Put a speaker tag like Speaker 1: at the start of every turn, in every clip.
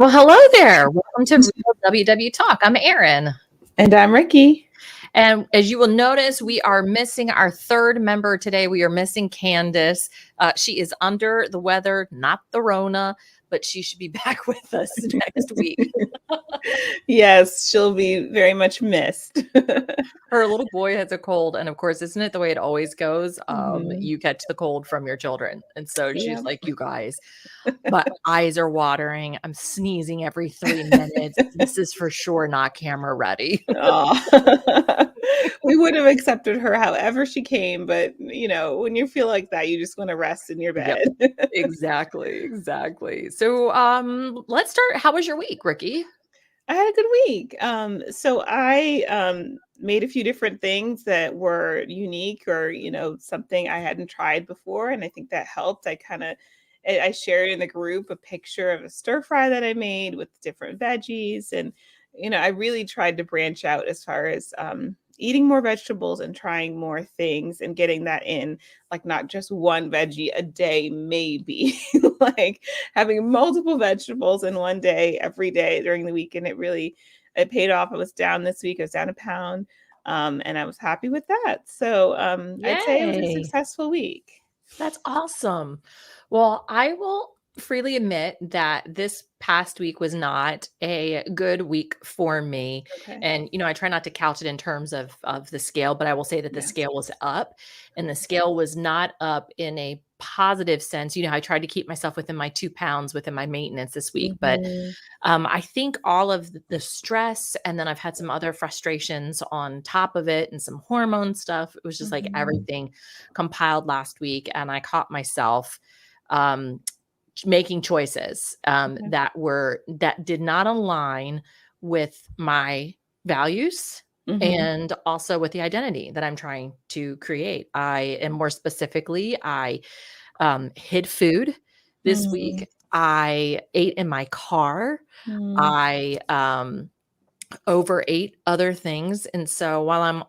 Speaker 1: Well, hello there. Welcome to Real WW Talk. I'm Erin.
Speaker 2: And I'm Rikki.
Speaker 1: And as you will notice, we are missing our third member today. We are missing Candice. She is under the weather, not the Rona, but she should be back with us next week.
Speaker 2: Yes, she'll be very much missed.
Speaker 1: Her little boy has a cold. And of course, isn't it the way it always goes?
Speaker 2: Mhm.
Speaker 1: You catch the cold from your children. And so she's
Speaker 2: Yep.
Speaker 1: like, you guys, my eyes are watering. I'm sneezing every 3 minutes. This is for sure not camera ready.
Speaker 2: Aw. We would have accepted her however she came, but when you feel like that, you just want to rest in your
Speaker 1: Yep.
Speaker 2: bed.
Speaker 1: Exactly. So let's start. How was your week, Rikki?
Speaker 2: I had a good week. So I made a few different things that were unique or, something I hadn't tried before. And I think that helped. I shared in the group a picture of a stir fry that I made with different veggies. And, I really tried to branch out as far as eating more vegetables and trying more things and getting that in, like not just one veggie a day, maybe like having multiple vegetables in one day, every day during the week. And it paid off. I was down this week. I was down a pound. And I was happy with that. So I'd say it was a
Speaker 1: Yay.
Speaker 2: successful week.
Speaker 1: That's awesome. Well, I will freely admit that this past week was not a good week for me.
Speaker 2: Okay.
Speaker 1: And, I try not to couch it in terms of the scale, but I will say that the
Speaker 2: Yes.
Speaker 1: scale was up, and the scale was not up in a positive sense. I tried to keep myself within my 2 pounds within my maintenance this week, but
Speaker 2: Mhm.
Speaker 1: I think all of the stress, and then I've had some other frustrations on top of it and some hormone stuff. It was just like
Speaker 2: Mhm.
Speaker 1: everything compiled last week. And I caught myself um, making choices
Speaker 2: Okay.
Speaker 1: that did not align with my values
Speaker 2: Mhm.
Speaker 1: and also with the identity that I'm trying to create. And more specifically, I hid food this
Speaker 2: Mm.
Speaker 1: week. I ate in my car.
Speaker 2: Mm.
Speaker 1: I overate other things. And so while I'm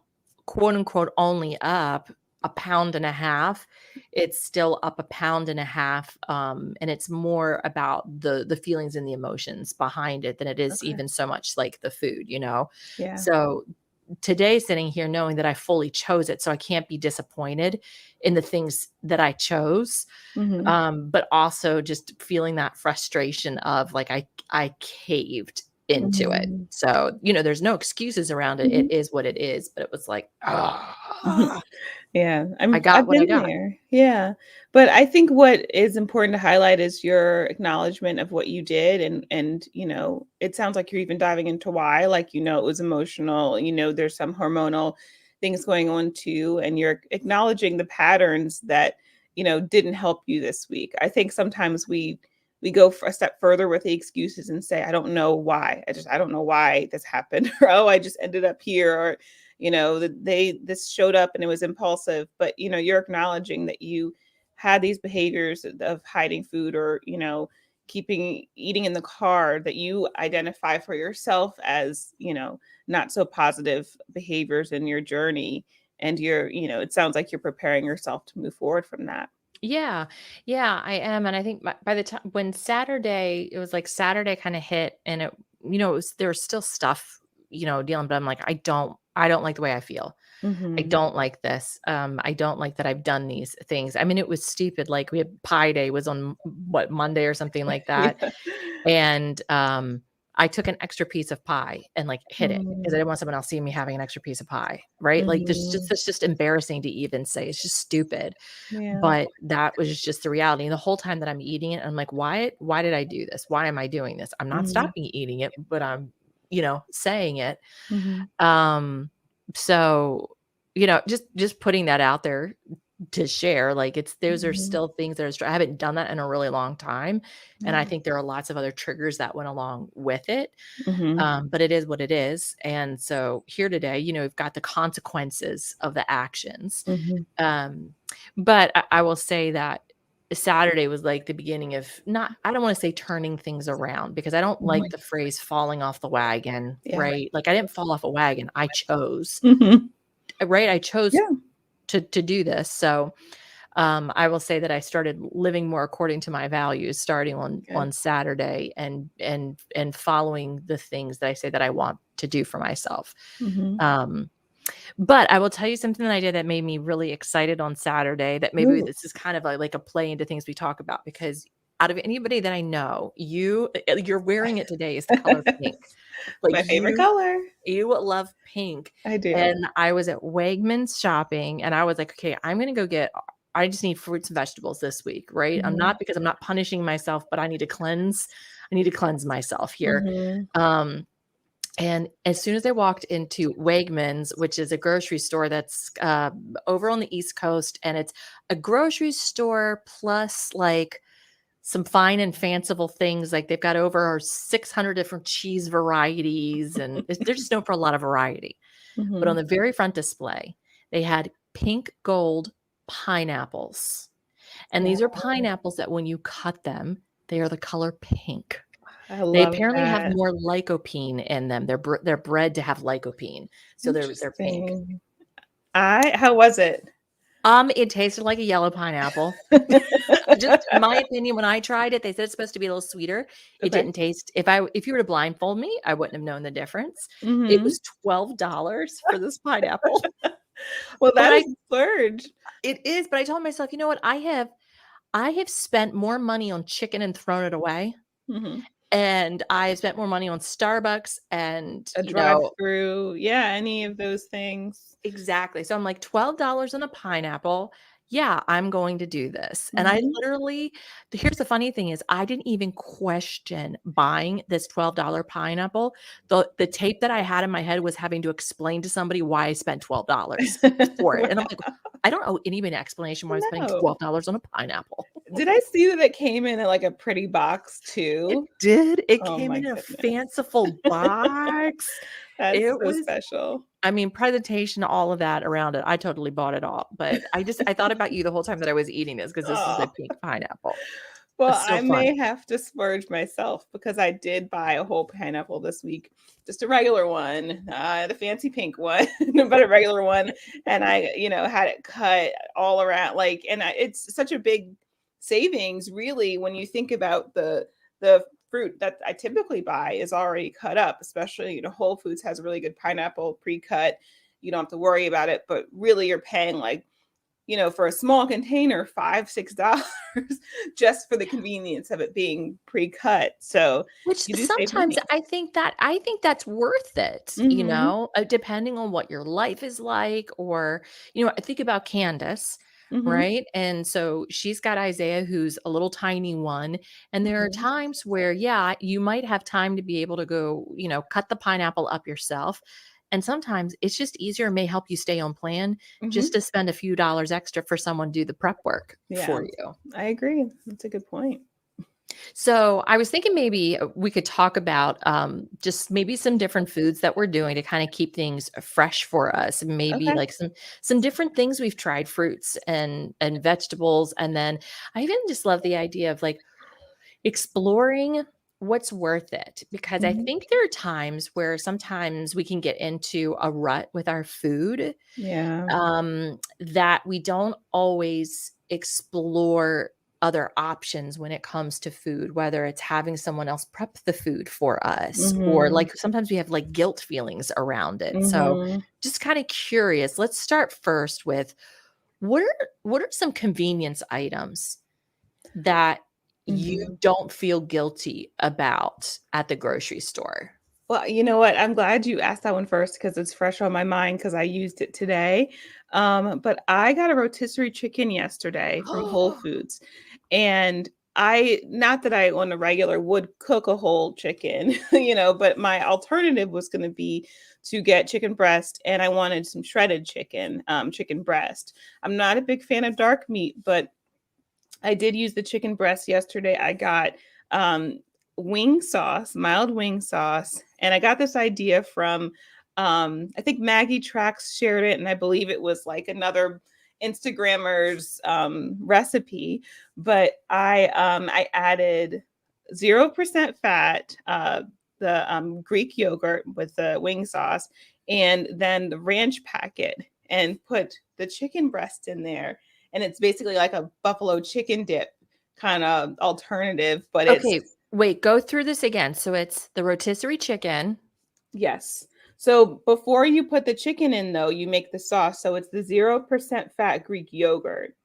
Speaker 1: quote unquote only up a pound and a half, it's still up a pound and a half. And it's more about the feelings and the emotions behind it than it is
Speaker 2: Okay.
Speaker 1: even so much like the food.
Speaker 2: Yeah.
Speaker 1: So today, sitting here knowing that I fully chose it, so I can't be disappointed in the things that I chose.
Speaker 2: Mhm.
Speaker 1: But also just feeling that frustration of like I caved into it.
Speaker 2: Mhm.
Speaker 1: So, there's no excuses around it. It
Speaker 2: Mhm.
Speaker 1: is what it is, but it was like,
Speaker 2: Mhm. Yeah,
Speaker 1: I got
Speaker 2: I've
Speaker 1: what I
Speaker 2: been
Speaker 1: got.
Speaker 2: there. Yeah. But I think what is important to highlight is your acknowledgement of what you did and it sounds like you're even diving into why, like it was emotional, there's some hormonal things going on too, and you're acknowledging the patterns that, didn't help you this week. I think sometimes we go for a step further with the excuses and say, I don't know why. I don't know why this happened. Or oh, I just ended up here, or that this showed up and it was impulsive, but you're acknowledging that you had these behaviors of hiding food or keeping eating in the car that you identify for yourself as not so positive behaviors in your journey, and it sounds like you're preparing yourself to move forward from that.
Speaker 1: Yeah. Yeah, I am. And I think by the time when Saturday, it was like Saturday kind of hit, and there was still stuff, dealing, but I'm like, I don't like the way I feel. I
Speaker 2: Hmm.
Speaker 1: don't like this. I don't like that I've done these things. I mean, it was stupid. Like we had Pie Day was on what, Monday or something like that.
Speaker 2: Yeah.
Speaker 1: And I took an extra piece of pie and like hid it because I
Speaker 2: Mm-hmm.
Speaker 1: didn't want someone else seeing me having an extra piece of pie. Right. Like it's just embarrassing to even say. It's just stupid.
Speaker 2: Yeah.
Speaker 1: But that was just the reality. And the whole time that I'm eating it, I'm like, why did I do this? Why am I doing this? I'm not
Speaker 2: Hmm.
Speaker 1: stopping eating it, but I'm, saying it.
Speaker 2: Hmm.
Speaker 1: Um, so, just putting that out there to share, like those are
Speaker 2: Hmm.
Speaker 1: still things that I haven't done that in a really long time. And I
Speaker 2: Yeah.
Speaker 1: think there are lots of other triggers that went along with it.
Speaker 2: Hmm.
Speaker 1: But it is what it is. And so here today, we've got the consequences of the actions.
Speaker 2: Hmm.
Speaker 1: Um, but I will say that Saturday was like the beginning of not, I don't want to say turning things around because I don't like the phrase falling off the wagon,
Speaker 2: Yeah.
Speaker 1: right? Like I didn't fall off a wagon. I chose,
Speaker 2: Mhm.
Speaker 1: right? I chose
Speaker 2: Yeah.
Speaker 1: to do this. So, I will say that I started living more according to my values starting
Speaker 2: Good.
Speaker 1: on Saturday, and following the things that I say that I want to do for myself.
Speaker 2: Mhm.
Speaker 1: Um, but I will tell you something that I did that made me really excited on Saturday, that maybe
Speaker 2: Ooh,
Speaker 1: this is kind of like a play into things we talk about, because out of anybody that I know, you're wearing it today, is the color pink. Like
Speaker 2: my favorite color.
Speaker 1: you love pink.
Speaker 2: I do.
Speaker 1: And I was at Wegmans shopping, and I was like, okay, I'm going to go get, I just need fruits and vegetables this week, right?
Speaker 2: Mhm.
Speaker 1: Because I'm not punishing myself, but I need to cleanse. I need to cleanse myself here.
Speaker 2: Mhm.
Speaker 1: Um, and as soon as I walked into Wegmans, which is a grocery store that's over on the East Coast, and it's a grocery store plus like some fine and fanciful things. Like they've got over 600 different cheese varieties, and they're just known for a lot of variety. But on
Speaker 2: Mhm.
Speaker 1: the very front display, they had pink gold pineapples. And these are
Speaker 2: Wow.
Speaker 1: pineapples that when you cut them, they are the color pink.
Speaker 2: I
Speaker 1: They
Speaker 2: love
Speaker 1: apparently have
Speaker 2: that.
Speaker 1: more lycopene in them. They're bred to have lycopene, so they're pink.
Speaker 2: Interesting. I how was it?
Speaker 1: It tasted like a yellow pineapple. Just my opinion, when I tried it, they said it's supposed to be a little sweeter. It
Speaker 2: Okay.
Speaker 1: didn't taste, if you were to blindfold me, I wouldn't have known the difference. It
Speaker 2: Mhm.
Speaker 1: was $12 for this pineapple.
Speaker 2: Well,
Speaker 1: But
Speaker 2: that is a splurge.
Speaker 1: it is, but I told myself, you know what? I have spent more money on chicken and thrown it away,
Speaker 2: Mhm.
Speaker 1: and I've spent more money on Starbucks and,
Speaker 2: A drive-through, yeah, any of those things.
Speaker 1: exactly. So I'm like, $12 on a pineapple. Yeah, I'm going to do this. And I
Speaker 2: Mhm.
Speaker 1: literally, here's the funny thing is I didn't even question buying this $12 pineapple. The tape that I had in my head was having to explain to somebody why I spent $12 for it. And I'm like,
Speaker 2: Wow.
Speaker 1: I don't owe any explanation why I'm spending
Speaker 2: No.
Speaker 1: $12 on a pineapple.
Speaker 2: Did I see that it came in at, like, a pretty box
Speaker 1: It
Speaker 2: too?
Speaker 1: did. It
Speaker 2: Oh
Speaker 1: came
Speaker 2: my
Speaker 1: in a
Speaker 2: goodness.
Speaker 1: fanciful box.
Speaker 2: That's
Speaker 1: It
Speaker 2: so
Speaker 1: was,
Speaker 2: special.
Speaker 1: I mean, presentation, all of that around it. I totally bought it all, but I thought about you the whole time that I was eating this, because this is a
Speaker 2: Oh.
Speaker 1: pink pineapple.
Speaker 2: Well,
Speaker 1: It's so
Speaker 2: I may
Speaker 1: funny.
Speaker 2: have to splurge myself because I did buy a whole pineapple this week, just a regular one, the fancy pink one, but a regular one, and I, had it cut all around, like, and it's such a big savings, really, when you think about the fruit that I typically buy is already cut up, especially, Whole Foods has a really good pineapple pre-cut. You don't have to worry about it, but really you're paying like for a small container, $5, $6 just for the convenience of it being pre-cut. So
Speaker 1: Which
Speaker 2: you do save
Speaker 1: sometimes
Speaker 2: money.
Speaker 1: I think that's worth it,
Speaker 2: Mhm.
Speaker 1: depending on what your life is like, or, I think about Candice,
Speaker 2: Mhm.
Speaker 1: right? And so she's got Isaiah, who's a little tiny one. And there are
Speaker 2: Mhm.
Speaker 1: times where, yeah, you might have time to be able to go, cut the pineapple up yourself. And sometimes it's just easier, may help you stay on plan, just
Speaker 2: Mhm.
Speaker 1: to spend a few dollars extra for someone to do the prep work
Speaker 2: Yeah,
Speaker 1: for you.
Speaker 2: I agree. That's a good point.
Speaker 1: So I was thinking maybe we could talk about just maybe some different foods that we're doing to kind of keep things fresh for us. Maybe
Speaker 2: Okay.
Speaker 1: like some different things we've tried, fruits and vegetables, and then I even just love the idea of like exploring what's worth it, because I
Speaker 2: Mhm.
Speaker 1: think there are times where sometimes we can get into a rut with our food,
Speaker 2: Yeah.
Speaker 1: that we don't always explore other options when it comes to food, whether it's having someone else prep the food for us, or
Speaker 2: Mhm.
Speaker 1: like sometimes we have like guilt feelings around it. So
Speaker 2: Mhm.
Speaker 1: just kind of curious. Let's start first with what are some convenience items that you
Speaker 2: Mhm.
Speaker 1: don't feel guilty about at the grocery store?
Speaker 2: Well, you know what? I'm glad you asked that one first because it's fresh on my mind because I used it today. But I got a rotisserie chicken yesterday from Whole Foods. And I, not that I on a regular would cook a whole chicken, but my alternative was going to be to get chicken breast and I wanted some shredded chicken, chicken breast. I'm not a big fan of dark meat, but I did use the chicken breast yesterday. I got um, wing sauce, mild wing sauce, and I got this idea from I think Maggie Tracks shared it, and I believe it was like another Instagrammer's recipe. But I added 0% fat, the Greek yogurt with the wing sauce, and then the ranch packet, and put the chicken breast in there and it's basically like a buffalo chicken dip kind of alternative, but it's
Speaker 1: Okay, wait, go through this again. So it's the rotisserie chicken.
Speaker 2: yes. So before you put the chicken in, though, you make the sauce. So it's the 0% fat Greek yogurt.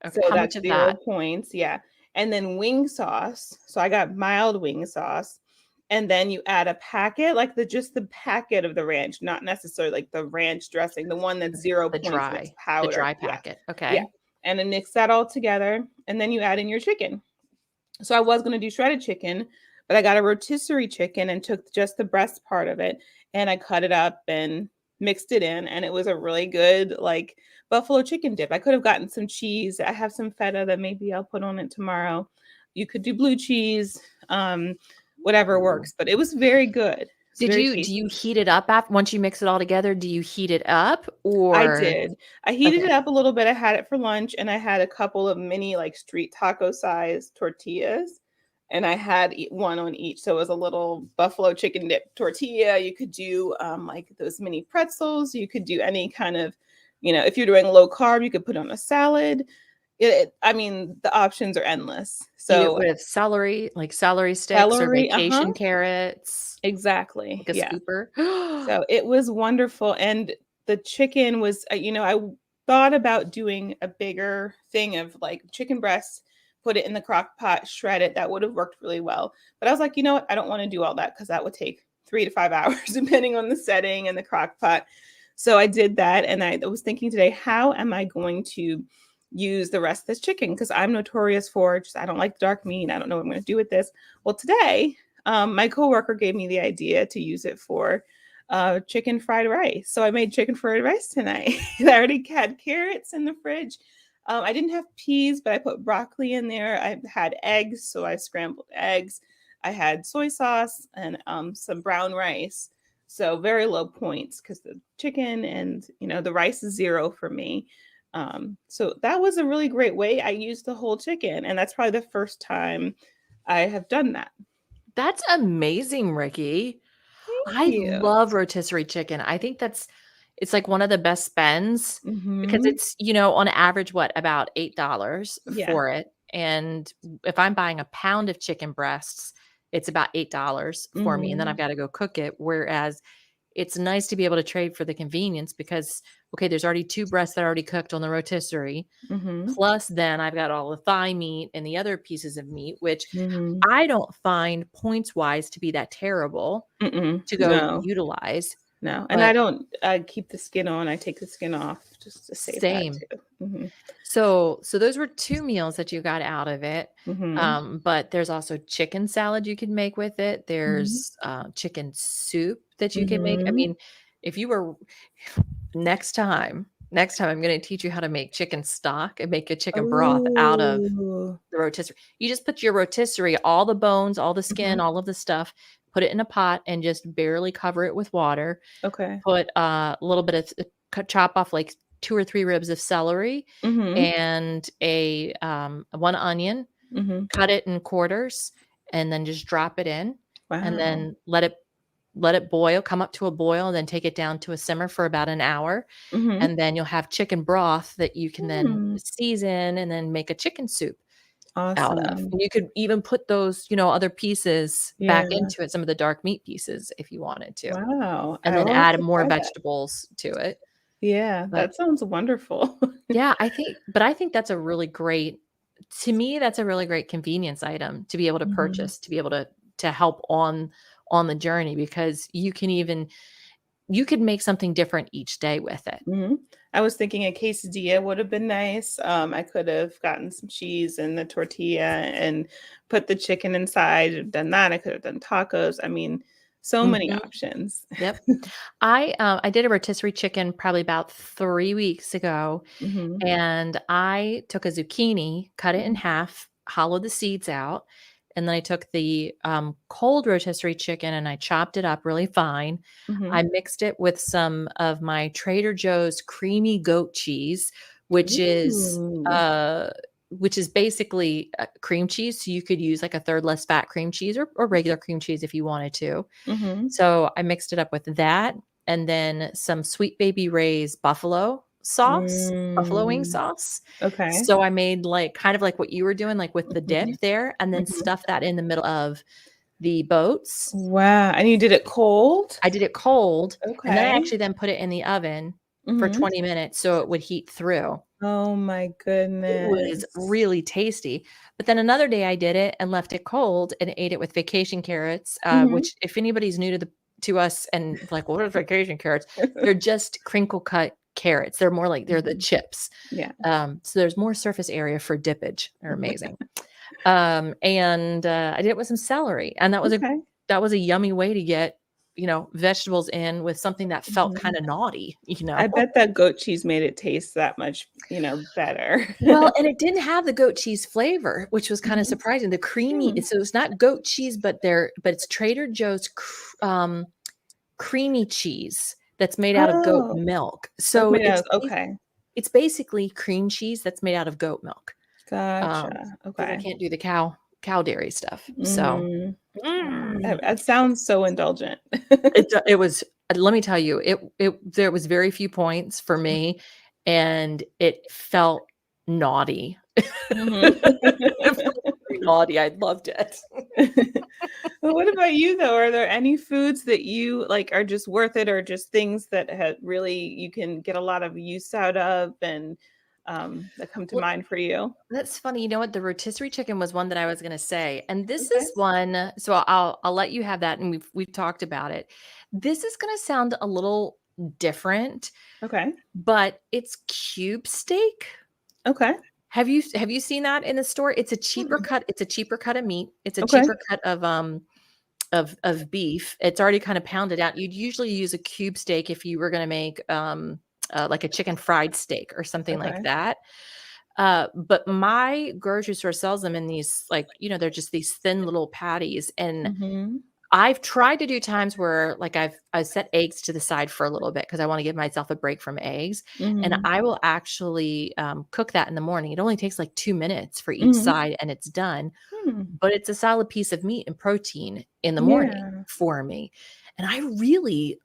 Speaker 1: Okay,
Speaker 2: So
Speaker 1: how much
Speaker 2: that's
Speaker 1: of
Speaker 2: 0
Speaker 1: that?
Speaker 2: points. Yeah. And then wing sauce. So I got mild wing sauce. And then you add a packet, like just the packet of the ranch, not necessarily like the ranch dressing, the one that's 0 points that's
Speaker 1: The
Speaker 2: powder.
Speaker 1: dry
Speaker 2: Yeah.
Speaker 1: packet.
Speaker 2: Yeah.
Speaker 1: Okay.
Speaker 2: And then mix that all together. And then you add in your chicken. So I was going to do shredded chicken, but I got a rotisserie chicken and took just the breast part of it and I cut it up and mixed it in. And it was a really good, like, buffalo chicken dip. I could have gotten some cheese. I have some feta that maybe I'll put on it tomorrow. You could do blue cheese, whatever
Speaker 1: Ooh.
Speaker 2: works, but it was very good. It's very
Speaker 1: Do you
Speaker 2: tasty.
Speaker 1: heat it up after once you mix it all together? Do you heat it up
Speaker 2: I
Speaker 1: or
Speaker 2: did. I heated
Speaker 1: okay.
Speaker 2: it up a little bit. I had it for lunch and I had a couple of mini like street taco size tortillas and I had one on each. So it was a little buffalo chicken dip tortilla. You could do like those mini pretzels. You could do any kind of, if you're doing low carb, you could put on a salad. I mean, the options are endless.
Speaker 1: Eat it
Speaker 2: So
Speaker 1: with celery, like celery sticks or
Speaker 2: celery,
Speaker 1: vacation carrots,
Speaker 2: exactly.
Speaker 1: like a
Speaker 2: Yeah.
Speaker 1: scooper.
Speaker 2: So it was wonderful. And the chicken was, I thought about doing a bigger thing of like chicken breasts, put it in the crock pot, shred it. That would have worked really well. But I was like, you know what? I don't want to do all that because that would take 3 to 5 hours, depending on the setting and the crock pot. So I did that. And I was thinking today, how am I going to use the rest of this chicken? Because I'm notorious for just, I don't like dark meat. I don't know what I'm going to do with this. Well, today, my coworker gave me the idea to use it for chicken fried rice. So I made chicken fried rice tonight. And I already had carrots in the fridge. I didn't have peas, but I put broccoli in there. I had eggs, so I scrambled eggs. I had soy sauce and some brown rice. So very low points because the chicken and the rice is 0 for me. So that was a really great way. I used the whole chicken, and that's probably the first time I have done that.
Speaker 1: That's amazing, Rikki.
Speaker 2: Thank
Speaker 1: I
Speaker 2: you.
Speaker 1: love rotisserie chicken. I think it's like one of the best spends because
Speaker 2: Hmm.
Speaker 1: it's, on average, what, about $8
Speaker 2: Yeah.
Speaker 1: for it. And if I'm buying a pound of chicken breasts, it's about $8 for me. And then I've
Speaker 2: Hmm.
Speaker 1: got to go cook it. Whereas it's nice to be able to trade for the convenience because, okay, there's already 2 breasts that are already cooked on the rotisserie.
Speaker 2: Hmm.
Speaker 1: Plus, then I've got all the thigh meat and the other pieces of meat, which
Speaker 2: Hmm.
Speaker 1: I don't find points wise to be that terrible
Speaker 2: Mm-mm.
Speaker 1: to go
Speaker 2: No,
Speaker 1: utilize.
Speaker 2: no. And I
Speaker 1: But
Speaker 2: don't keep the skin on. I take the skin off just to save that
Speaker 1: same.
Speaker 2: too. Hmm.
Speaker 1: So those were 2 meals that you got out of it.
Speaker 2: Hmm.
Speaker 1: But there's also chicken salad you can make with it.
Speaker 2: Hmm.
Speaker 1: There's chicken soup that you can make. I
Speaker 2: Hmm.
Speaker 1: mean, if you were next time I'm going to teach you how to make chicken stock and make a chicken broth out of
Speaker 2: Oh.
Speaker 1: the rotisserie. You just put your rotisserie, all the bones, all the skin,
Speaker 2: Hmm.
Speaker 1: all of the stuff, put it in a pot and just barely cover it with water.
Speaker 2: Okay.
Speaker 1: Put a little bit of chop off like 2 or 3 ribs of celery
Speaker 2: Hmm.
Speaker 1: and a 1 onion,
Speaker 2: Hmm.
Speaker 1: cut it in quarters, and then just drop it in, and
Speaker 2: Wow.
Speaker 1: then let it boil, come up to a boil, and then take it down to a simmer for about an hour,
Speaker 2: Hmm.
Speaker 1: and then you'll have chicken broth that you can then
Speaker 2: Hmm.
Speaker 1: season and then make a chicken soup out of.
Speaker 2: Awesome.
Speaker 1: And you could even put those, other pieces back
Speaker 2: Yeah.
Speaker 1: into it, some of the dark meat pieces if you wanted to,
Speaker 2: Wow.
Speaker 1: and
Speaker 2: I
Speaker 1: then
Speaker 2: will have
Speaker 1: add
Speaker 2: to
Speaker 1: more
Speaker 2: try that.
Speaker 1: vegetables to it.
Speaker 2: Yeah,
Speaker 1: But
Speaker 2: that sounds wonderful.
Speaker 1: yeah, I think that's a really great to me, that's a really great convenience item to be able to
Speaker 2: Hmm.
Speaker 1: purchase, to be able to help on the journey because you could make something different each day with it.
Speaker 2: Mhm. I was thinking a quesadilla would have been nice. I could have gotten some cheese and the tortilla and put the chicken inside, done that. I could have done tacos. I mean, so many
Speaker 1: Mhm.
Speaker 2: options.
Speaker 1: Yep. I did a rotisserie chicken probably about 3 weeks ago,
Speaker 2: Mhm.
Speaker 1: and I took a zucchini, cut it in
Speaker 2: Mhm.
Speaker 1: half, hollowed the seeds out, and then I took the, cold rotisserie chicken and I chopped it up really fine. I
Speaker 2: Mhm.
Speaker 1: mixed it with some of my Trader Joe's creamy goat cheese, which is,
Speaker 2: Ooh.
Speaker 1: uh which is basically, cream cheese, so you could use, like, a third less fat cream cheese or regular cream cheese if you wanted to.
Speaker 2: Mhm.
Speaker 1: So I mixed it up with that and then some Sweet Baby Ray's buffalo sauce, buffalo wing
Speaker 2: Mm,
Speaker 1: sauce.
Speaker 2: okay.
Speaker 1: So I made like kind of like what you were doing, like with the
Speaker 2: Mhm,
Speaker 1: dip there, and then
Speaker 2: mhm.
Speaker 1: stuffed that in the middle of the boats.
Speaker 2: Wow, and you did it cold?
Speaker 1: I did it cold, and then I
Speaker 2: Okay.
Speaker 1: actually then put it in the oven for
Speaker 2: Mhm.
Speaker 1: 20 minutes so it would heat through.
Speaker 2: Oh my
Speaker 1: It was
Speaker 2: goodness.
Speaker 1: really tasty. But then another day I did it and left it cold and ate it with vacation carrots,
Speaker 2: Mhm.
Speaker 1: which if anybody's new to us and like, what are vacation carrots? They're just crinkle cut carrots. They're more like they're the
Speaker 2: Mhm.
Speaker 1: chips.
Speaker 2: Yeah.
Speaker 1: So there's more surface area for dippage. They're amazing. And I did it with some celery, and
Speaker 2: Okay.
Speaker 1: that was a yummy way to get, vegetables in with something that felt
Speaker 2: Mhm.
Speaker 1: kind of naughty,
Speaker 2: I bet that goat cheese made it taste that much, better.
Speaker 1: Well, and it didn't have the goat cheese flavor, which was kind of
Speaker 2: Mhm.
Speaker 1: surprising. The creamy,
Speaker 2: Hmm.
Speaker 1: so it's not goat cheese, but it's Trader Joe's creamy cheese that's made out of goat
Speaker 2: Oh,
Speaker 1: milk.
Speaker 2: that's
Speaker 1: So
Speaker 2: made out of okay.
Speaker 1: it's basically cream cheese that's made out of goat milk. Um,
Speaker 2: Gotcha.
Speaker 1: because I
Speaker 2: Okay.
Speaker 1: can't do the cow dairy stuff. So
Speaker 2: Mhm. Wow,
Speaker 1: mm,
Speaker 2: that sounds so indulgent.
Speaker 1: it was. Let me tell you, there was very few points for me, and it felt naughty.
Speaker 2: Mhm.
Speaker 1: It felt very naughty. I loved it.
Speaker 2: Well, what about you though? Are there any foods that you like are just worth it or just things that have really you can get a lot of use out of and that come to
Speaker 1: Well,
Speaker 2: mind for you?
Speaker 1: that's funny. You know what? The rotisserie chicken was one that I was gonna say, and this
Speaker 2: Okay.
Speaker 1: is one, so I'll let you have that, and we've talked about it. This is gonna sound a little different,
Speaker 2: Okay.
Speaker 1: but it's cube steak.
Speaker 2: Okay.
Speaker 1: Have you seen that in the store?
Speaker 2: Mm.
Speaker 1: It's a cheaper cut of meat. It's a
Speaker 2: Okay.
Speaker 1: cheaper cut of beef. It's already kind of pounded out. You'd usually use a cube steak if you were gonna make, like a chicken fried steak or something like
Speaker 2: Okay.
Speaker 1: that. But my grocery store sells them in these, like, they're just these thin little patties. And
Speaker 2: Mhm.
Speaker 1: I've tried to do times where like I set eggs to the side for a little bit because I want to give myself a break from eggs. And
Speaker 2: Mhm.
Speaker 1: I will actually cook that in the morning. It only takes like 2 minutes for each
Speaker 2: Mhm.
Speaker 1: side and it's done.
Speaker 2: Hmm.
Speaker 1: But it's a solid piece of meat and protein in the morning
Speaker 2: Yeah.
Speaker 1: for me. And I really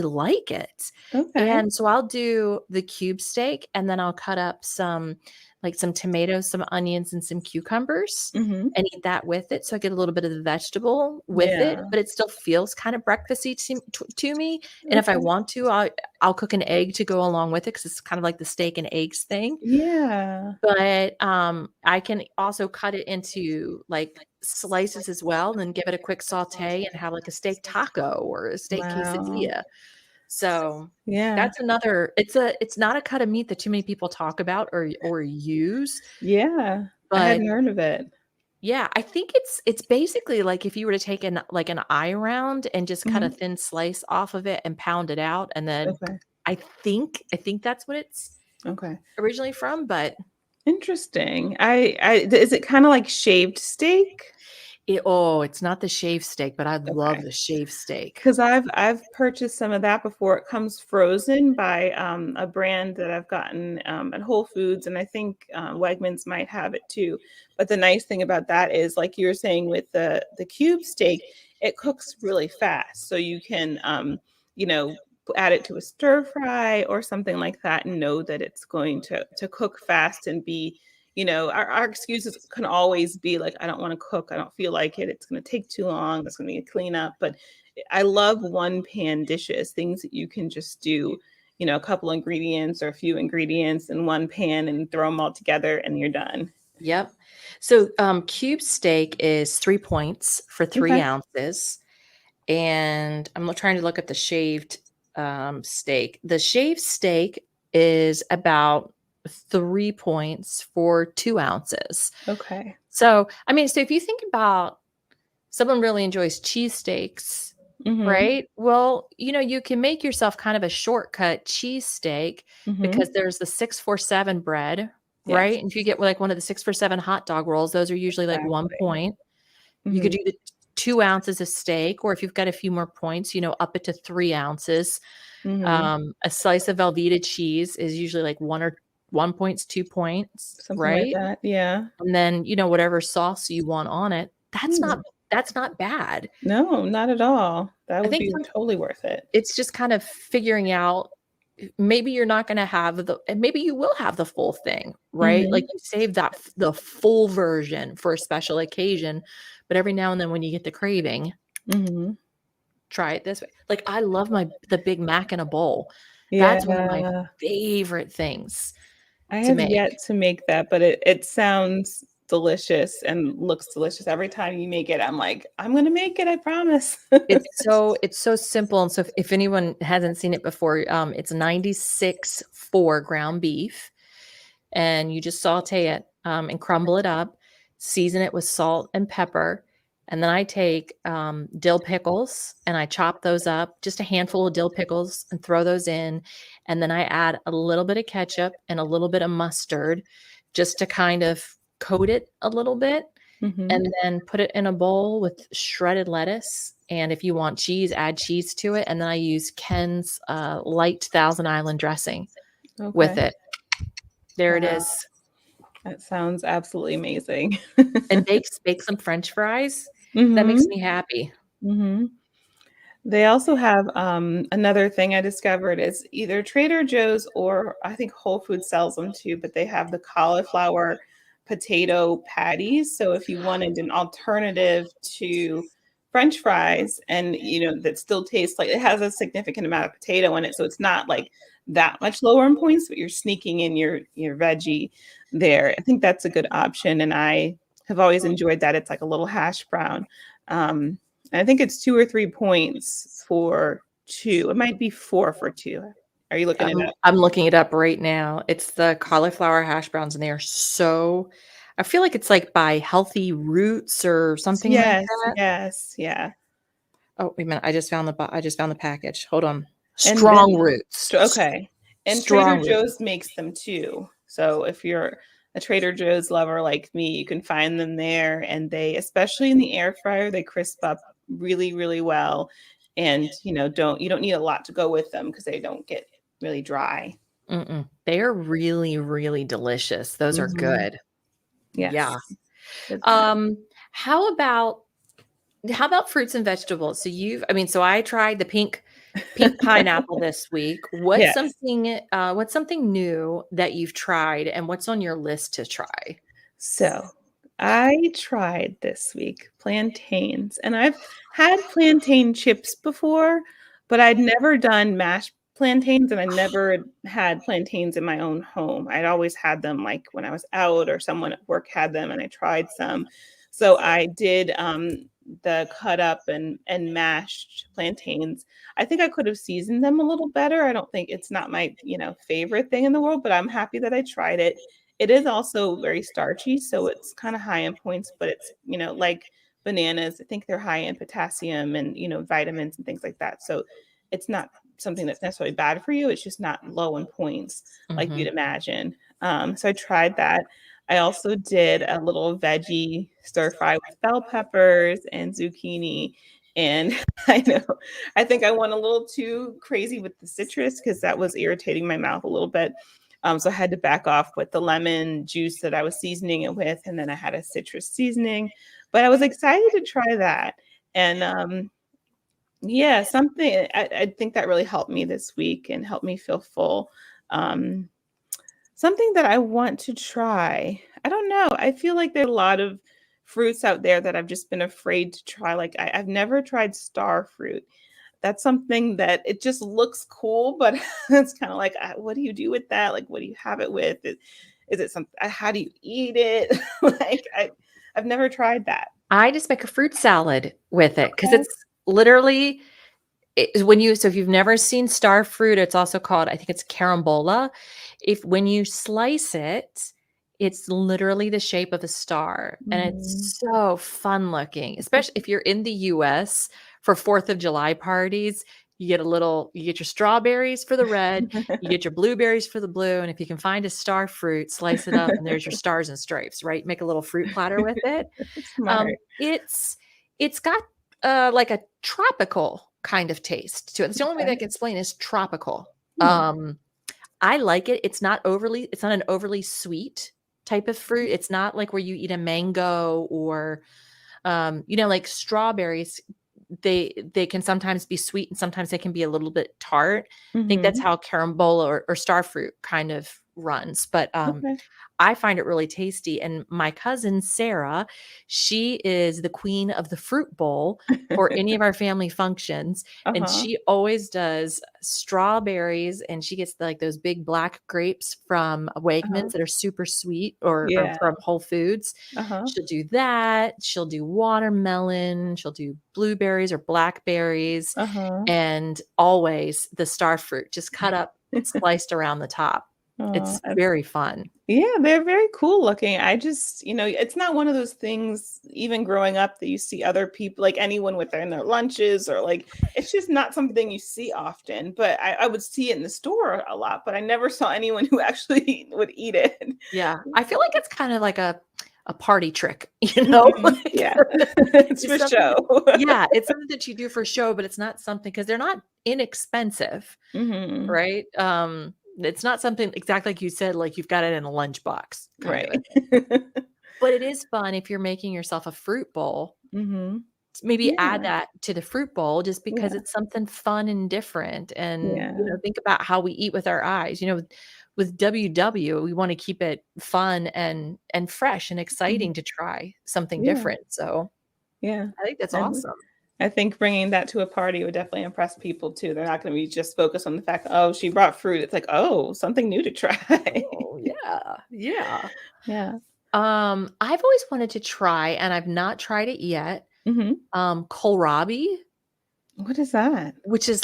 Speaker 1: like it.
Speaker 2: Okay.
Speaker 1: And so I'll do the cube steak and then I'll cut up some tomatoes, some onions, and some cucumbers
Speaker 2: Mhm.
Speaker 1: and eat that with it. So I get a little bit of the vegetable with it,
Speaker 2: Yeah.
Speaker 1: but it still feels kind of breakfasty to me. And if I
Speaker 2: Okay.
Speaker 1: want to, I'll cook an egg to go along with it because it's kind of like the steak and eggs thing.
Speaker 2: Yeah.
Speaker 1: But, I can also cut it into, like, slices as well, and then give it a quick sauté and have, like, a steak taco or a steak
Speaker 2: Wow.
Speaker 1: quesadilla. So,
Speaker 2: Yeah.
Speaker 1: that's another it's not a cut of meat that too many people talk about or use,
Speaker 2: Yeah. I
Speaker 1: but
Speaker 2: hadn't heard of it.
Speaker 1: yeah, I think it's basically like if you were to take an eye round and just cut a
Speaker 2: Mhm.
Speaker 1: thin slice off of it and pound it out, and then
Speaker 2: Okay.
Speaker 1: I think that's what it's
Speaker 2: Okay.
Speaker 1: originally from, but
Speaker 2: Interesting. Is it kinda like shaved steak?
Speaker 1: It's not the shave steak, but I love
Speaker 2: Okay.
Speaker 1: the shave steak.
Speaker 2: 'Cause I've purchased some of that before. It comes frozen by, a brand that I've gotten, at Whole Foods, and I think, Wegmans might have it too. But the nice thing about that is, like you were saying with the cube steak, it cooks really fast, so you can, you know, add it to a stir fry or something like that and know that it's going to cook fast and be our excuses can always be like, "I don't wanna cook, I don't feel like it, it's gonna take too long, it's gonna be a cleanup," but I love one-pan dishes, things that you can just do, a couple ingredients or a few ingredients in one pan and throw them all together and you're done.
Speaker 1: Yep. So, cube steak is 3 points for 3
Speaker 2: Okay.
Speaker 1: ounces, and I'm trying to look at the shaved, steak. The shaved steak is about 3 points for 2 ounces.
Speaker 2: Okay.
Speaker 1: So, I mean, so if you think about someone really enjoys cheesesteaks,
Speaker 2: Mhm.
Speaker 1: right? Well, you can make yourself kind of a shortcut cheesesteak because
Speaker 2: Mhm.
Speaker 1: there's the 647 bread,
Speaker 2: Yes,
Speaker 1: right? And if you get like one of the 647 hot dog rolls, those are usually like 1
Speaker 2: exactly.
Speaker 1: point. You could
Speaker 2: Mhm.
Speaker 1: do the 2 ounces of steak, or if you've got a few more points, up it to 3 ounces.
Speaker 2: Mhm.
Speaker 1: A slice of Velveeta cheese is usually like 1 points, 2 points,
Speaker 2: Something like
Speaker 1: right?
Speaker 2: that, yeah.
Speaker 1: And then, whatever sauce you want on it. That's
Speaker 2: Hmm.
Speaker 1: not that's not bad.
Speaker 2: No, not at all. That
Speaker 1: I
Speaker 2: would
Speaker 1: think
Speaker 2: be totally worth it.
Speaker 1: it's just kind of figuring out, maybe you're not going to have and maybe you will have the full thing, right? Like
Speaker 2: Mhm.
Speaker 1: you save the full version for a special occasion, but every now and then when you get the craving,
Speaker 2: Mhm.
Speaker 1: try it this way. Like I love the Big Mac in a bowl. That's one of my
Speaker 2: Yeah.
Speaker 1: favorite things
Speaker 2: I
Speaker 1: to
Speaker 2: have
Speaker 1: make.
Speaker 2: yet to make that, but it sounds delicious and looks delicious. Every time you make it, I'm like, "I'm gonna make it, I promise."
Speaker 1: It's so simple, and so if anyone hasn't seen it before, it's 96.4 ground beef, and you just saute it, and crumble it up, season it with salt and pepper, and then I take, dill pickles, and I chop those up, just a handful of dill pickles, and throw those in, and then I add a little bit of ketchup and a little bit of mustard just to kind of coat it a little bit,
Speaker 2: Mhm.
Speaker 1: and then put it in a bowl with shredded lettuce. And if you want cheese, add cheese to it. And then I use Ken's light Thousand Island dressing with
Speaker 2: Okay.
Speaker 1: it. There it
Speaker 2: Wow,
Speaker 1: is.
Speaker 2: that sounds absolutely amazing.
Speaker 1: And bake some French fries. That makes
Speaker 2: Mhm.
Speaker 1: me happy.
Speaker 2: Mhm. They also have, another thing I discovered is either Trader Joe's or I think Whole Foods sells them too, but they have the cauliflower potato patties. So if you wanted an alternative to French fries and, that still tastes like it has a significant amount of potato in it, so it's not like that much lower in points, but you're sneaking in your veggie there. I think that's a good option, and I have always enjoyed that. It's like a little hash brown. Um, I think it's 2 or 3 points for 2. It might be 4 for 2. Are you looking it up?
Speaker 1: I'm looking it up right now. It's the cauliflower hash browns, and they are so. I feel like it's like by Healthy Roots or something like
Speaker 2: Yes,
Speaker 1: that.
Speaker 2: yes, yeah.
Speaker 1: Oh, wait a minute. I just found the package. Hold on.
Speaker 2: And
Speaker 1: Strong
Speaker 2: then
Speaker 1: Roots.
Speaker 2: okay. And Trader
Speaker 1: Strong Roots.
Speaker 2: Joe's makes them too. So if you're a Trader Joe's lover like me, you can find them there, and they especially in the air fryer, they crisp up really, really well, and, you don't need a lot to go with them because they don't get really dry.
Speaker 1: Mm-mm. They are really, really delicious. Those are
Speaker 2: Mhm.
Speaker 1: good.
Speaker 2: Yes.
Speaker 1: Yeah.
Speaker 2: Good find.
Speaker 1: Um, how about fruits and vegetables? So I tried the pink pineapple this week.
Speaker 2: Yes.
Speaker 1: What's something new that you've tried and what's on your list to try?
Speaker 2: So, I tried this week plantains, and I've had plantain chips before, but I'd never done mashed plantains, and I never had plantains in my own home. I'd always had them, like, when I was out or someone at work had them, and I tried some. So I did, the cut up and mashed plantains. I think I could have seasoned them a little better. I don't think it's not my, favorite thing in the world, but I'm happy that I tried it. It is also very starchy, so it's kinda high in points, but it's, like bananas, I think they're high in potassium and, vitamins and things like that, so it's not something that's necessarily bad for you, it's just not low in points like
Speaker 1: Mhm.
Speaker 2: you'd imagine. So I tried that. I also did a little veggie stir fry with bell peppers and zucchini, and I know, I think I went a little too crazy with the citrus because that was irritating my mouth a little bit. So I had to back off with the lemon juice that I was seasoning it with, and then I had a citrus seasoning. But I was excited to try that. And yeah, I think that really helped me this week and helped me feel full. Um, Something that I want to try. I don't know. I feel like there are a lot of fruits out there that I've just been afraid to try. Like I've never tried star fruit. That's something that it just looks cool, but it's kinda like, what do you do with that? Like, what do you have it with? Is it some how do you eat it? Like, I've never tried that.
Speaker 1: I just make a fruit salad with it because
Speaker 2: Okay.
Speaker 1: it's literally if you've never seen star fruit, it's also called, I think it's carambola. If when you slice it, it's literally the shape of a star, and
Speaker 2: Mhm.
Speaker 1: it's so fun looking, especially if you're in the US for 4th of July parties. You get your strawberries for the red, you get your blueberries for the blue, and if you can find a star fruit, slice it up, and there's your stars and stripes, right? Make a little fruit platter with it.
Speaker 2: Smart.
Speaker 1: It's got, like a tropical kind of taste to it. That's the only way that I
Speaker 2: Okay.
Speaker 1: can explain is tropical.
Speaker 2: Hmm.
Speaker 1: I like it. It's not an overly sweet type of fruit. It's not like where you eat a mango or, like strawberries. they can sometimes be sweet and sometimes they can be a little bit tart. I think that's
Speaker 2: Mhm.
Speaker 1: how carambola or star fruit kind of runs. But
Speaker 2: Okay.
Speaker 1: I find it really tasty. And my cousin Sarah, she is the queen of the fruit bowl for any of our family functions. And
Speaker 2: Uh-huh.
Speaker 1: she always does strawberries, and she gets like those big black grapes from
Speaker 2: Uh-huh.
Speaker 1: Wegmans that are super sweet, or
Speaker 2: Yeah.
Speaker 1: from Whole Foods.
Speaker 2: Uh-huh.
Speaker 1: She'll do that. She'll do watermelon. She'll do blueberries or blackberries,
Speaker 2: Uh-huh.
Speaker 1: and always the star fruit just cut up, sliced around the top.
Speaker 2: Oh,
Speaker 1: It's very fun.
Speaker 2: yeah, they're very cool looking. I just, it's not one of those things, even growing up, that you see other people, like anyone with in their lunches, or like, it's just not something you see often. But I would see it in the store a lot, but I never saw anyone who actually would eat it.
Speaker 1: Yeah, I feel like it's kind of like a party trick, you know?
Speaker 2: Mhm.
Speaker 1: Like,
Speaker 2: Yeah, it's
Speaker 1: it's
Speaker 2: for
Speaker 1: something that,
Speaker 2: show.
Speaker 1: yeah, it's something that you do for show, but it's not something because they're not inexpensive,
Speaker 2: Hmm.
Speaker 1: right? It's not something exactly like you said, like you've got it in a lunchbox kind of
Speaker 2: Right.
Speaker 1: a thing. But it is fun if you're making yourself a fruit bowl.
Speaker 2: Hmm.
Speaker 1: Maybe add
Speaker 2: Yeah.
Speaker 1: that to the fruit bowl just because
Speaker 2: Yeah.
Speaker 1: it's something fun and different. And,
Speaker 2: Yeah.
Speaker 1: think about how we eat with our eyes. With WW, we want to keep it fun and fresh and
Speaker 2: Mhm.
Speaker 1: exciting to try something
Speaker 2: Yeah.
Speaker 1: different. So
Speaker 2: Yeah.
Speaker 1: I think that's
Speaker 2: And
Speaker 1: awesome.
Speaker 2: I think bringing that to a party would definitely impress people too. They're not going to be just focused on the fact that, oh, she brought fruit. It's like, oh, something new to try.
Speaker 1: Oh, yeah. Yeah.
Speaker 2: Yeah.
Speaker 1: I've always wanted to try, and I've not tried it yet.
Speaker 2: Hmm.
Speaker 1: Kohlrabi,
Speaker 2: What is that?
Speaker 1: which is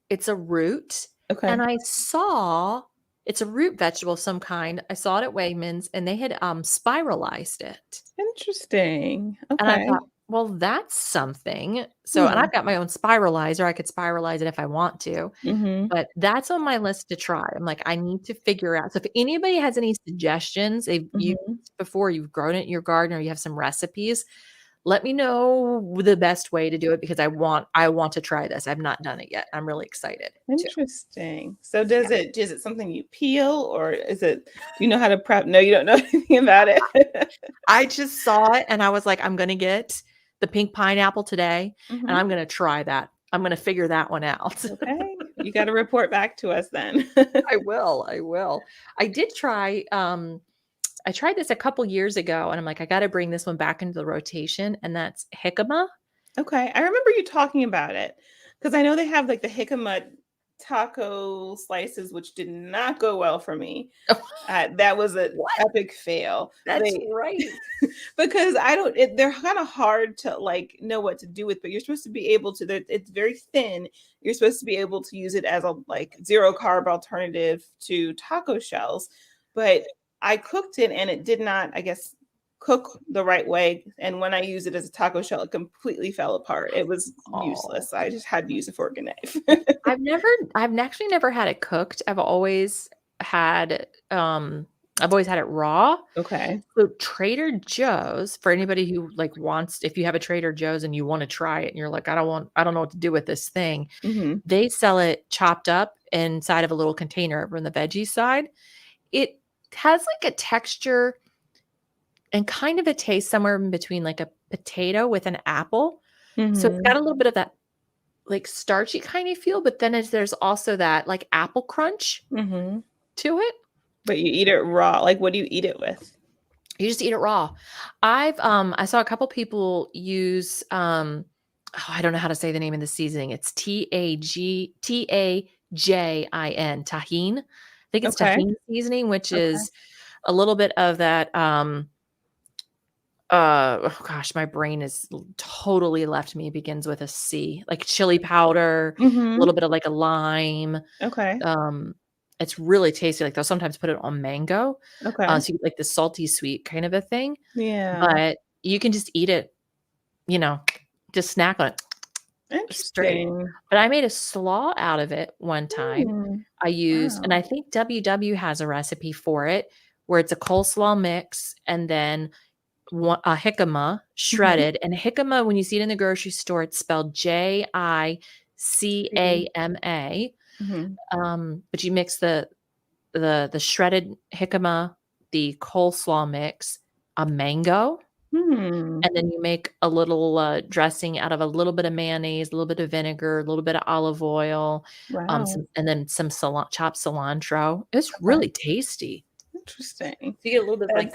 Speaker 1: it's a root.
Speaker 2: Okay.
Speaker 1: And I saw it's a root vegetable of some kind. I saw it at Wegmans and they had spiralized it.
Speaker 2: Interesting.
Speaker 1: And I
Speaker 2: Okay.
Speaker 1: thought, well, that's something. So, and
Speaker 2: Hmm.
Speaker 1: I've got my own spiralizer. I could spiralize it if I want to,
Speaker 2: Hmm.
Speaker 1: but that's on my list to try. I'm like, I need to figure out. So if anybody has any suggestions, if you
Speaker 2: Hmm.
Speaker 1: before you've grown it in your garden or you have some recipes, let me know the best way to do it because I want to try this. I've not done it yet. I'm really excited too.
Speaker 2: Interesting. So
Speaker 1: Yeah.
Speaker 2: is it something you peel, or do you know how to prep? No, you don't know anything about it.
Speaker 1: I just saw it and I was like, I'm gonna get the pink pineapple today and
Speaker 2: Hmm.
Speaker 1: I'm gonna try that. I'm gonna figure that one out.
Speaker 2: Okay. You got to report back to us then.
Speaker 1: I will. I will. I did try I tried this a couple years ago and I'm like, I gotta bring this one back into the rotation, and that's jicama.
Speaker 2: Okay, I remember you talking about it because I know they have like the jicama taco slices, which did not go well for me. That was an
Speaker 1: What?
Speaker 2: epic fail.
Speaker 1: That's
Speaker 2: They
Speaker 1: right.
Speaker 2: because I don't. They're kind of hard to like know what to do with, but you're supposed to be able to. It's very thin. You're supposed to be able to use it as a like zero carb alternative to taco shells, but I cooked it and it did not, I guess, cook the right way. And when I used it as a taco shell, it completely fell apart. It was
Speaker 1: Oh.
Speaker 2: useless. I just had to use a fork and knife.
Speaker 1: I've actually never had it cooked. Had I've always had it raw.
Speaker 2: Okay.
Speaker 1: So Trader Joe's, for anybody who like wants, if you have a Trader Joe's and you want to try it and you're like, I don't know what to do with this thing.
Speaker 2: Hmm.
Speaker 1: They sell it chopped up inside of a little container over on the veggie side. It has like a texture and kind of a taste somewhere in between like a potato with an apple. So it's
Speaker 2: Hmm.
Speaker 1: got a little bit of that like starchy kind of feel, but then there's also that like apple crunch
Speaker 2: Hmm.
Speaker 1: to it.
Speaker 2: But you eat it raw. Like, what do you eat it with?
Speaker 1: You just eat it raw. I saw a couple people use I don't know how to say the name of the seasoning. It's Tajin. Tahine. I think it's
Speaker 2: Okay.
Speaker 1: tahine seasoning, which
Speaker 2: Okay.
Speaker 1: is a little bit of that oh gosh, my brain is totally left me. It begins with a C. Like chili powder, a
Speaker 2: Hmm.
Speaker 1: little bit of like a lime.
Speaker 2: Okay.
Speaker 1: Um, it's really tasty. Like they'll sometimes put it on mango.
Speaker 2: Okay.
Speaker 1: So you get like the salty sweet kind of a thing.
Speaker 2: Yeah.
Speaker 1: But you can just eat it, you know, just snack on it straight.
Speaker 2: Interesting.
Speaker 1: But I made a slaw out of it one time.
Speaker 2: Hmm.
Speaker 1: I used, and
Speaker 2: Wow.
Speaker 1: I think WW has a recipe for it where it's a coleslaw mix and then a jicama
Speaker 2: Hmm.
Speaker 1: shredded. And jicama, when you see it in the grocery store, it's spelled Jicama.
Speaker 2: Hmm.
Speaker 1: But you mix the shredded jicama, the coleslaw mix, a mango.
Speaker 2: Hmm.
Speaker 1: And then you make a little, dressing out of a little bit of mayonnaise, a little bit of vinegar, a little bit of olive oil,
Speaker 2: Wow.
Speaker 1: some and then some chopped cilantro. It's
Speaker 2: Okay.
Speaker 1: really tasty.
Speaker 2: Interesting.
Speaker 1: So you get a little bit of like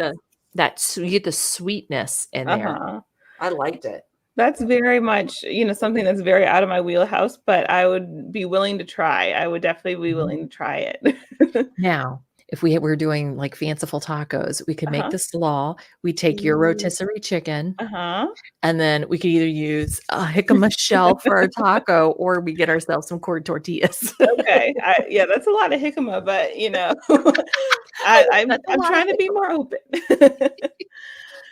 Speaker 2: That's
Speaker 1: you get the sweetness in there.
Speaker 2: uh-huh.
Speaker 1: I liked it.
Speaker 2: That's very much, something that's very out of my wheelhouse, but I would be willing to try. I would definitely be
Speaker 1: Mhm.
Speaker 2: willing to try it.
Speaker 1: Now, if we were doing, like, fanciful tacos, we could make
Speaker 2: Uh-huh.
Speaker 1: the slaw. We take your
Speaker 2: Ooh.
Speaker 1: rotisserie chicken,
Speaker 2: Uh-huh.
Speaker 1: and then we could either use a jicama shell for our taco, or we get ourselves some corn tortillas.
Speaker 2: Okay. Yeah, that's a lot of jicama, but I, I'm
Speaker 1: That's a
Speaker 2: I'm
Speaker 1: lot of
Speaker 2: trying to be more open.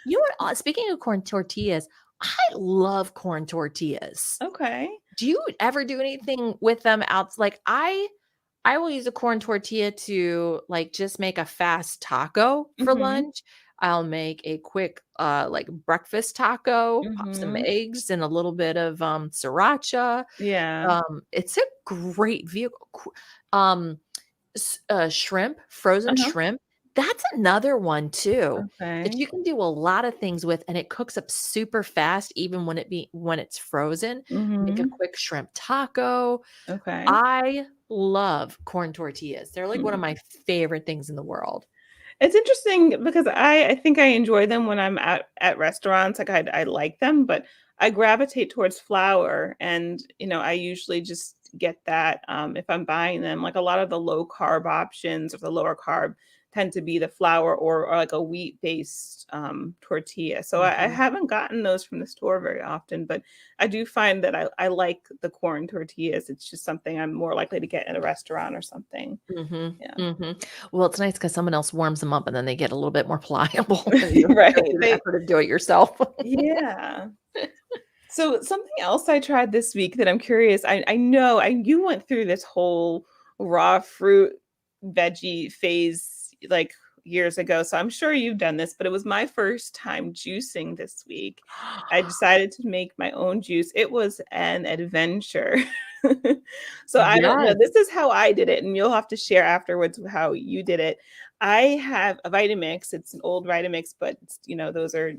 Speaker 1: You know what? Speaking of corn tortillas, I love corn tortillas.
Speaker 2: Okay.
Speaker 1: Do you ever do anything with them out? Like I will use a corn tortilla to like just make a fast taco for
Speaker 2: Mhm.
Speaker 1: lunch. I'll make a quick like breakfast taco, pop some
Speaker 2: Mhm.
Speaker 1: eggs and a little bit of sriracha.
Speaker 2: Yeah.
Speaker 1: It's a great vehicle. Shrimp, frozen
Speaker 2: Uh-huh.
Speaker 1: shrimp, that's another one too that
Speaker 2: Okay.
Speaker 1: you can do a lot of things with, and it cooks up super fast even when it's frozen. Make a
Speaker 2: Mhm.
Speaker 1: quick shrimp taco.
Speaker 2: Okay.
Speaker 1: I love corn tortillas. They're like one of
Speaker 2: Mm.
Speaker 1: my favorite things in the world.
Speaker 2: It's interesting because I think I enjoy them when I'm at restaurants, like, I like them, but I gravitate towards flour and, I usually just get that, if I'm buying them, like, a lot of the low carb options or the lower carb tend to be the flour or like a wheat-based, tortilla, so I
Speaker 1: Mhm,
Speaker 2: haven't gotten those from the store very often, but I do find that I like the corn tortillas, it's just something I'm more likely to get in a restaurant or something.
Speaker 1: mhm,
Speaker 2: Yeah.
Speaker 1: mhm. Well, it's nice because someone else warms them up and then they get a little bit more pliable, and you don't have to go
Speaker 2: Right,
Speaker 1: through the
Speaker 2: they
Speaker 1: effort of do it yourself.
Speaker 2: yeah. So something else I tried this week that I'm curious, I know you went through this whole raw fruit veggie phase like years ago, so I'm sure you've done this, but it was my first time juicing this week. I decided to make my own juice. It was an adventure. So I don't know.
Speaker 1: Yes.
Speaker 2: This is how I did it, and you'll have to share afterwards how you did it. I have a Vitamix. It's an old Vitamix, but those are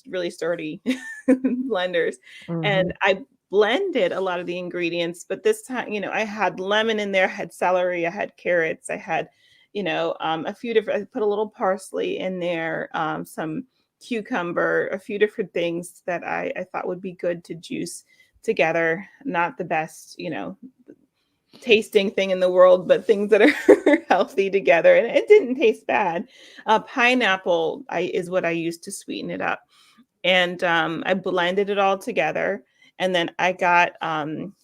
Speaker 2: really sturdy blenders. And
Speaker 1: Mhm.
Speaker 2: I blended a lot of the ingredients, but this time, I had lemon in there, I had celery, I had carrots, I had, a few different, I put a little parsley in there, some cucumber, a few different things that I thought would be good to juice together. Not the best, tasting thing in the world, but things that are healthy together. And it didn't taste bad. Pineapple is what I used to sweeten it up. And I blended it all together. And then I got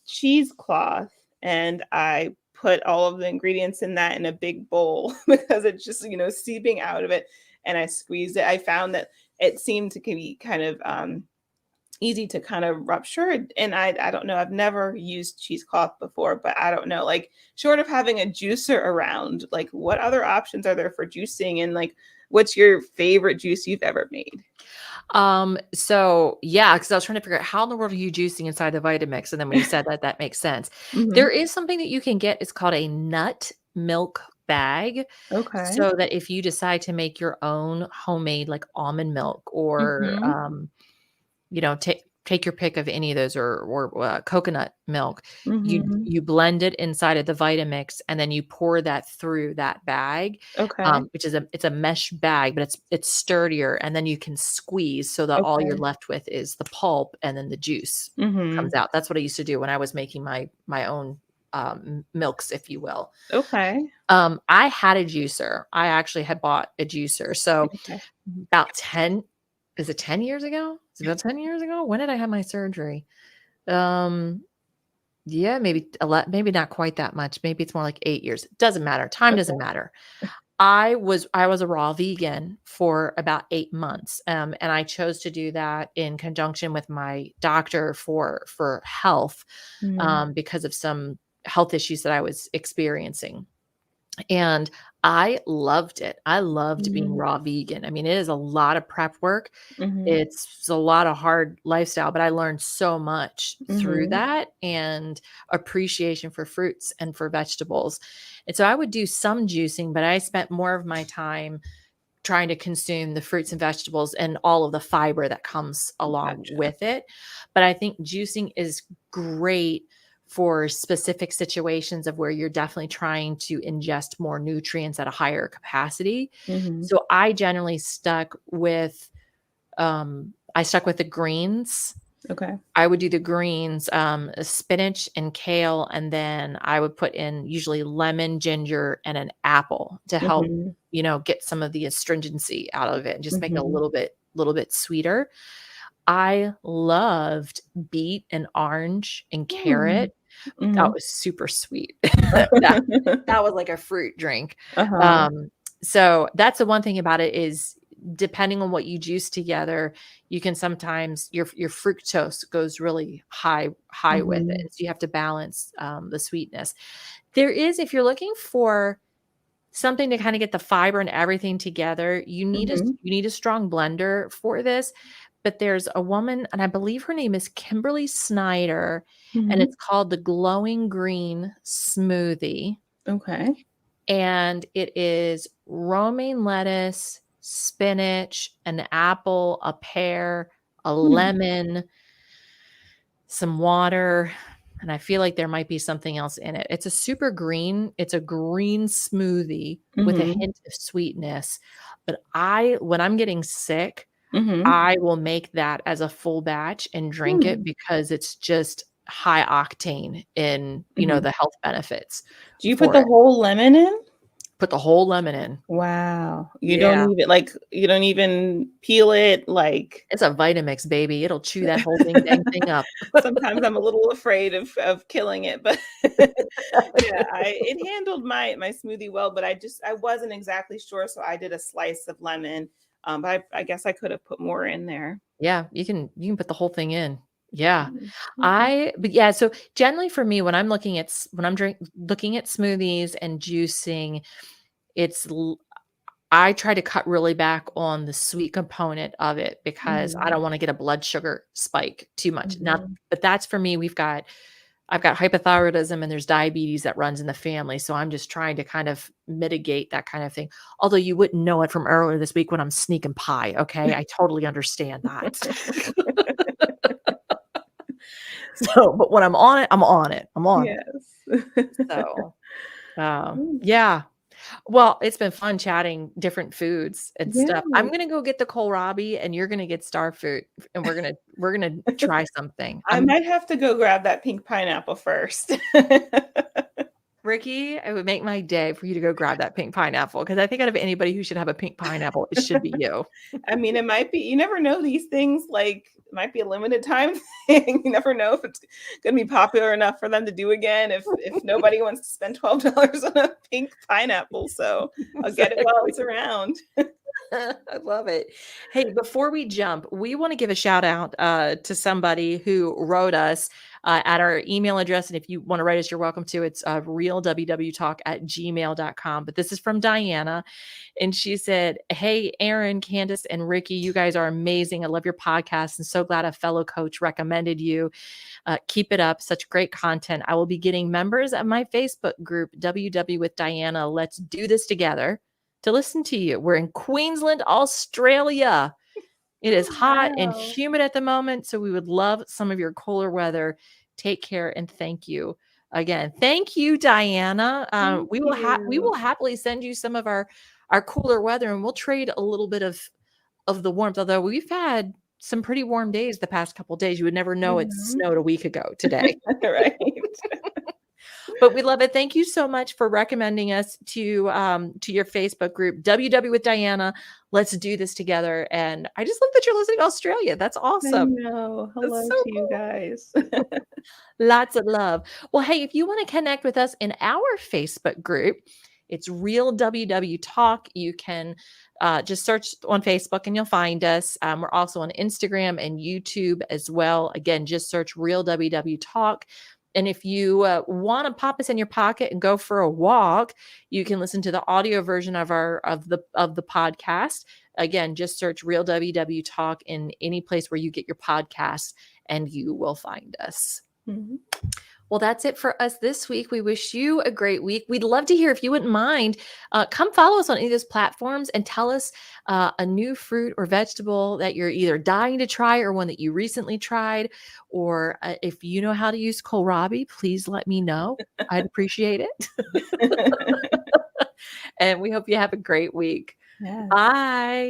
Speaker 2: cheesecloth and I put all of the ingredients in that in a big bowl because it's just, seeping out of it. And I squeezed it. I found that it seemed to be kind of easy to kind of rupture. And I don't know, I've never used cheesecloth before, but I don't know, like short of having a juicer around, like what other options are there for juicing and like what's your favorite juice you've ever made?
Speaker 1: So yeah, because I was trying to figure out how in the world are you juicing inside the Vitamix, and then when you said that, that makes sense.
Speaker 2: Mhm.
Speaker 1: There is something that you can get, it's called a nut milk bag,
Speaker 2: Okay.
Speaker 1: so that if you decide to make your own homemade, like, almond milk or,
Speaker 2: Mhm.
Speaker 1: take your pick of any of those or coconut milk.
Speaker 2: Mhm.
Speaker 1: You blend it inside of the Vitamix, and then you pour that through that bag,
Speaker 2: Okay.
Speaker 1: which is it's a mesh bag, but it's sturdier, and then you can squeeze so that all you're
Speaker 2: Okay.
Speaker 1: left with is the pulp, and then the juice
Speaker 2: Mhm.
Speaker 1: comes out. That's what I used to do when I was making my own, milks, if you will.
Speaker 2: Okay.
Speaker 1: I had a juicer. I actually had bought a juicer. So
Speaker 2: Okay.
Speaker 1: about 10 is it 10 years ago? Is it about 10 years ago? When did I have my surgery? Um, yeah, maybe not quite that much. Maybe it's more like 8 years. Doesn't matter. Time
Speaker 2: Okay.
Speaker 1: doesn't matter. I was a raw vegan for about 8 months, and I chose to do that in conjunction with my doctor for health,
Speaker 2: Mhm.
Speaker 1: because of some health issues that I was experiencing. And I loved it. I loved being
Speaker 2: Mhm.
Speaker 1: raw vegan. I mean, it is a lot of prep work.
Speaker 2: Mhm.
Speaker 1: It's a lot of hard lifestyle, but I learned so much through
Speaker 2: Mhm.
Speaker 1: that and appreciation for fruits and for vegetables. And so I would do some juicing, but I spent more of my time trying to consume the fruits and vegetables and all of the fiber that comes along
Speaker 2: Gotcha.
Speaker 1: with it. But I think juicing is great for specific situations of where you're definitely trying to ingest more nutrients at a higher capacity.
Speaker 2: Mhm.
Speaker 1: So I generally I stuck with the greens.
Speaker 2: Okay.
Speaker 1: I would do the greens, spinach and kale, and then I would put in usually lemon, ginger, and an apple to help,
Speaker 2: Mhm.
Speaker 1: get some of the astringency out of it and just make it a
Speaker 2: Mhm.
Speaker 1: little bit sweeter. I loved beet and orange and
Speaker 2: Mm.
Speaker 1: carrot. That
Speaker 2: Mhm.
Speaker 1: was super sweet. That was like a fruit drink.
Speaker 2: Uh-huh.
Speaker 1: Um, so that's the one thing about it is depending on what you juice together, you can sometimes your fructose goes really high with it.
Speaker 2: Mhm.
Speaker 1: So you have to balance the sweetness. There is, if you're looking for something to kind of get the fiber and everything together,
Speaker 2: Mhm.
Speaker 1: you need a strong blender for this. But there's a woman, and I believe her name is Kimberly Snyder, and
Speaker 2: Mhm.
Speaker 1: it's called the Glowing Green Smoothie.
Speaker 2: Okay.
Speaker 1: And it is romaine lettuce, spinach, an apple, a pear, a
Speaker 2: Hmm.
Speaker 1: lemon, some water, and I feel like there might be something else in it. It's a green smoothie with a
Speaker 2: Mhm.
Speaker 1: hint of sweetness. But when I'm getting sick,
Speaker 2: Mhm.
Speaker 1: I will make that as a full batch and drink it
Speaker 2: Hmm.
Speaker 1: because it's just high octane in,
Speaker 2: Mhm.
Speaker 1: the health benefits
Speaker 2: Do you put
Speaker 1: for
Speaker 2: the
Speaker 1: it.
Speaker 2: whole lemon in?
Speaker 1: Put the whole lemon in.
Speaker 2: Wow.
Speaker 1: Yeah.
Speaker 2: You don't even peel it, like
Speaker 1: It's a Vitamix, baby. It'll chew that whole dang thing up.
Speaker 2: sometimes I'm a little afraid of killing it, but yeah, it handled my smoothie well, but I wasn't exactly sure, so I did a slice of lemon, but I guess I could have put more in there.
Speaker 1: Yeah, you can put the whole thing in. Yeah.
Speaker 2: Mm, okay.
Speaker 1: But yeah, so generally for me, when I'm looking at when I'm looking at smoothies and juicing, it's I try to cut really back on the sweet component of it because I
Speaker 2: Mhm,
Speaker 1: don't want to get a blood sugar spike too much. Not,
Speaker 2: mhm.
Speaker 1: but that's for me. I've got hypothyroidism and there's diabetes that runs in the family. So I'm just trying to kind of mitigate that kind of thing. Although you wouldn't know it from earlier this week when I'm sneaking pie. Okay. I totally understand that. So, but when I'm on it, I'm on it. I'm on it.
Speaker 2: Yes.
Speaker 1: So,
Speaker 2: Mm,
Speaker 1: yeah. Well, it's been fun chatting different foods and stuff. I'm
Speaker 2: yes.
Speaker 1: gonna go get the kohlrabi, and you're gonna get star fruit, and we're gonna try something.
Speaker 2: I might have to go grab that pink pineapple first.
Speaker 1: Rikki, it would make my day for you to go grab that pink pineapple because I think out of anybody who should have a pink pineapple, it should be you.
Speaker 2: I mean, it might be you never know these things, like, it might be a limited time thing. You never know if it's gonna be popular enough for them to do again if nobody wants to spend $12 on a pink pineapple, so I'll get it while it's
Speaker 1: Exactly.
Speaker 2: around.
Speaker 1: I love it. Hey, before we jump, we want to give a shout out to somebody who wrote us at our email address. And if you want to write us, you're welcome to. It's realwwtalk@gmail.com. But this is from Diana. And she said, "Hey, Erin, Candice, and Rikki, you guys are amazing. I love your podcast and so glad a fellow coach recommended you. Keep it up. Such great content. I will be getting members of my Facebook group, WW with Diana. Let's do this together to listen to you. We're in Queensland, Australia. It is hot and
Speaker 2: Wow.
Speaker 1: humid at the moment, so we would love some of your cooler weather. Take care and thank you again. Thank you, Diana.
Speaker 2: Thank
Speaker 1: We
Speaker 2: you.
Speaker 1: will happily send you some of our cooler weather, and we'll trade a little bit of the warmth. Although we've had some pretty warm days the past couple days, you would never know it
Speaker 2: Mhm.
Speaker 1: snowed a week ago today.
Speaker 2: Right.
Speaker 1: But we love it. Thank you so much for recommending us to your Facebook group, WW with Diana. Let's do this together. And I just love that you're listening to Australia. That's
Speaker 2: I
Speaker 1: awesome.
Speaker 2: know.
Speaker 1: That's
Speaker 2: Hello
Speaker 1: so
Speaker 2: to you
Speaker 1: cool.
Speaker 2: guys.
Speaker 1: Lots of love. Well, hey, if you want to connect with us in our Facebook group, it's Real WW Talk. You can just search on Facebook and you'll find us. We're also on Instagram and YouTube as well. Again, just search Real WW Talk. And if you want to pop us in your pocket and go for a walk, you can listen to the audio version of the podcast. Again, just search Real WW Talk in any place where you get your podcasts, and you will find us.
Speaker 2: Mhm.
Speaker 1: Well, that's it for us this week. We wish you a great week. We'd love to hear if you wouldn't mind. Come follow us on any of those platforms and tell us a new fruit or vegetable that you're either dying to try or one that you recently tried. Or if you know how to use kohlrabi, please let me know. I'd appreciate it. And we hope you have a great week.
Speaker 2: Yes.
Speaker 1: Bye.